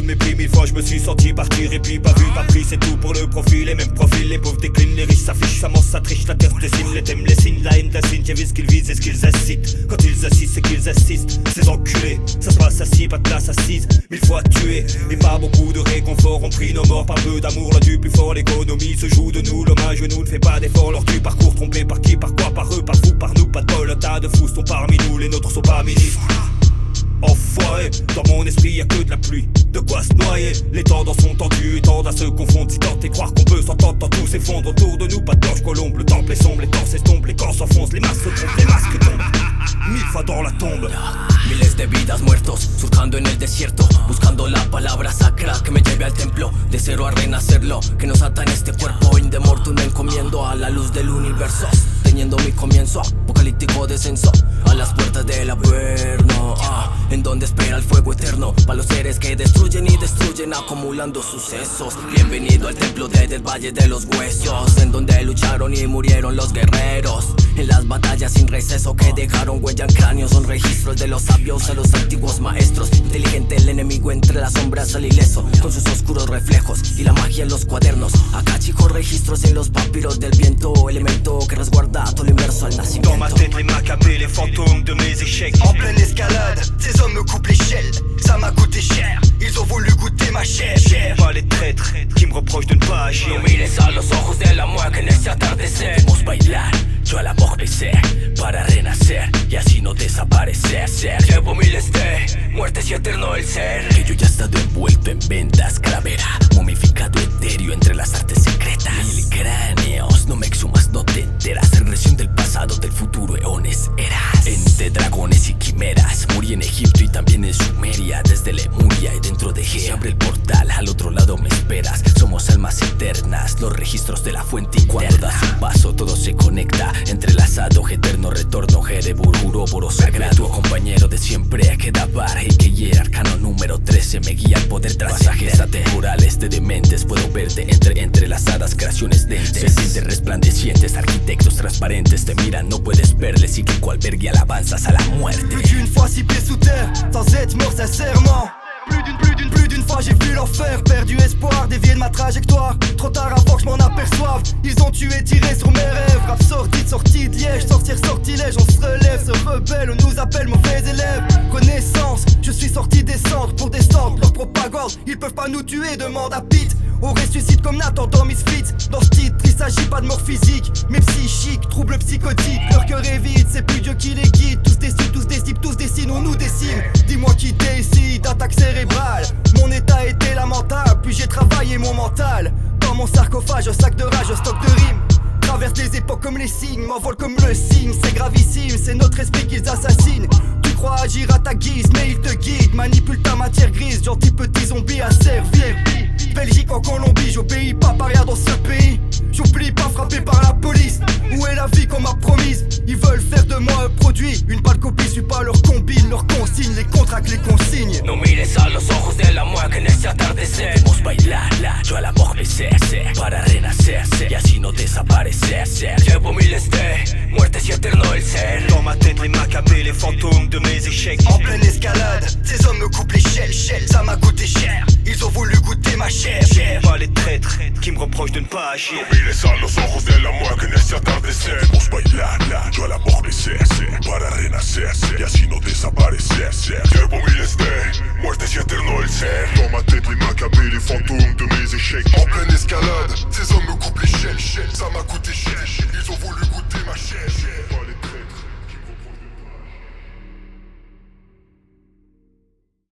mépris. 1000 fois je me suis senti partir et puis pas vu, pas pris. C'est tout pour le profil, les mêmes profils. Les pauvres déclinent, les riches s'affichent. Ça ment, ça triche, la terre se dessine. Les thèmes, les signes, la haine dessine. J'ai vu ce qu'ils visent et ce qu'ils incitent. Quand ils assistent, c'est qu'ils assistent. Ces enculés, ça se passe assis, pas de place assise. 1000 fois tués et pas beaucoup de réconfort. On prie nos morts, pas peu d'amour, là du plus fort. L'économie se joue de nous, l'hommage nous ne fait pas d'effort. Lors du parcours trompé par qui, par quoi, par eux, par vous, par nous. Pas de bol, un tas de fous sont parmi nous, les nôtres sont pas ministres. Enfoiré, dans mon esprit y'a que de la pluie, de quoi se noyer. Les tendances sont tendues, tendent à se confondre. Si tenter croire qu'on peut s'entendre, tant tout s'effondre autour de nous. Pas de blanche colombe, le temple est sombre, les temps s'estompent, les corps s'enfoncent, les masques se trompent, les masques tombent. 1000 fois dans la tombe. Miles de vidas muertos, surcando en el desierto, buscando la palabra sacra que me lleve al templo, de cero a renacerlo, que nos ata en este cuerpo. In de mortum me encomiendo a la luz del universo, teniendo mi comienzo, apocalíptico descenso, a las puertas del averno, en donde espera el fuego eterno, para los seres que destruyen y destruyen, acumulando sucesos. Bienvenido al templo del Valle de los Huesos, en donde lucharon y murieron los guerreros, en las batallas sin receso que dejaron huella en cráneos. Son registros de los sabios, de los antiguos maestros. Inteligente el enemigo, entre las sombras sale ileso, con sus oscuros reflejos y la magia en los cuadernos. Acá chicos registros en los papiros del viento, elemento que resguarda todo lo inverso al nacimiento. Dans ma tête les macabées, les fantômes de mes échecs. En pleine escalade, ces hommes me coupent l'échelle. Ça m'a coûté cher, ils ont voulu goûter ma chair. Pas les traîtres qui me reprochent de ne pas agir. No mires a los ojos de la muerte en este atardecer. Debemos bailar, yo al amor crecer, para renacer y así no desaparecer. Llevo miles de muertes y eterno el ser. Que yo ya he estado envuelto en vendas, calavera, momificado etéreo entre las artes secretas. 1000 cráneos, no me exhumas, no te enteras. Regresión del pasado, del futuro, eones, eras. Entre dragones y quimeras, morí en Egipto y también en Sumeria. Desde Lemuria y dentro de Gea se abre el portal, al otro lado me esperas. Somos almas eternas, los registros de la fuente interna. Cuando das un paso todo se conecta, entrelazado, eterno retorno, Jerebururo, Boro sagrado. Tu compañero de siempre que dabar, el que hiera, arcano número 13. Me guía el poder tras pasajes atemporales de dementes. Puedo verte entrelazadas creaciones dentes, serpientes resplandecientes, arquitectos transparentes. Te miran, no puedes verles y que cual vergue alabanzas a la muerte. Plus d'une fois 6 pieds sous terre, sans être mort sincèrement. Plus d'une fois j'ai vu l'enfer, perdu espoir, dévié de ma trajectoire. Trop tard avant que je m'en aperçoive, ils ont tué, tiré sur mes rêves. Rap sorti de Liège, sortir sortilège, on se relève, se rebelle, on nous appelle mauvais élèves. Connaissance, je suis sorti des cendres pour descendre leur propagande. Ils peuvent pas nous tuer, demande à Pete. On ressuscite comme Nathan dans Misfits. Dans ce titre, il s'agit pas de mort physique, mais psychique, trouble psychotique. Leur cœur est vide, c'est plus Dieu qui les guide. Tous décident, tous décident, tous dessinent, on nous décime. Dis-moi qui décide, attaque cérébrale. Mon état était lamentable, puis j'ai travaillé mon mental. Dans mon sarcophage, un sac de rage, un stock de rimes. Traverse les époques comme les signes, m'envole comme le signe. C'est gravissime, c'est notre esprit qu'ils assassinent. Tu crois agir à ta guise, mais ils te guident. Manipule ta matière grise, gentil petit zombie à servir. Belgique en Colombie, j'obéis pas par rien dans ce pays. J'oublie pas frappé par la police. Où est la vie qu'on m'a promise? Ils veulent faire de moi un produit, une pâle copie, suis pas leur combine, leur consigne, les contrats, les consignes. No mires a los ojos de la muerte en este atardecer. Debemos bailar, yo al amor crecer, para renacer y así no desaparecer. Llevo miles de muertes y eterno el ser. Dans ma tête les macabées, les fantômes de mes échecs. En pleine escalade, ces hommes me coupent l'échelle, ça m'a coûté cher. Ils ont voulu goûter ma chair. Pas les traîtres qui me reprochent de ne pas agir. No mires a los ojos de la muerte en este atardecer. Debemos bailar, yo al amor crecer, para renacer y así no desaparecer. Llevo miles de muertes y eterno el ser. Dans ma tête les macabées, les fantômes de mes échecs. En pleine escalade, ces hommes me coupent l'échelle.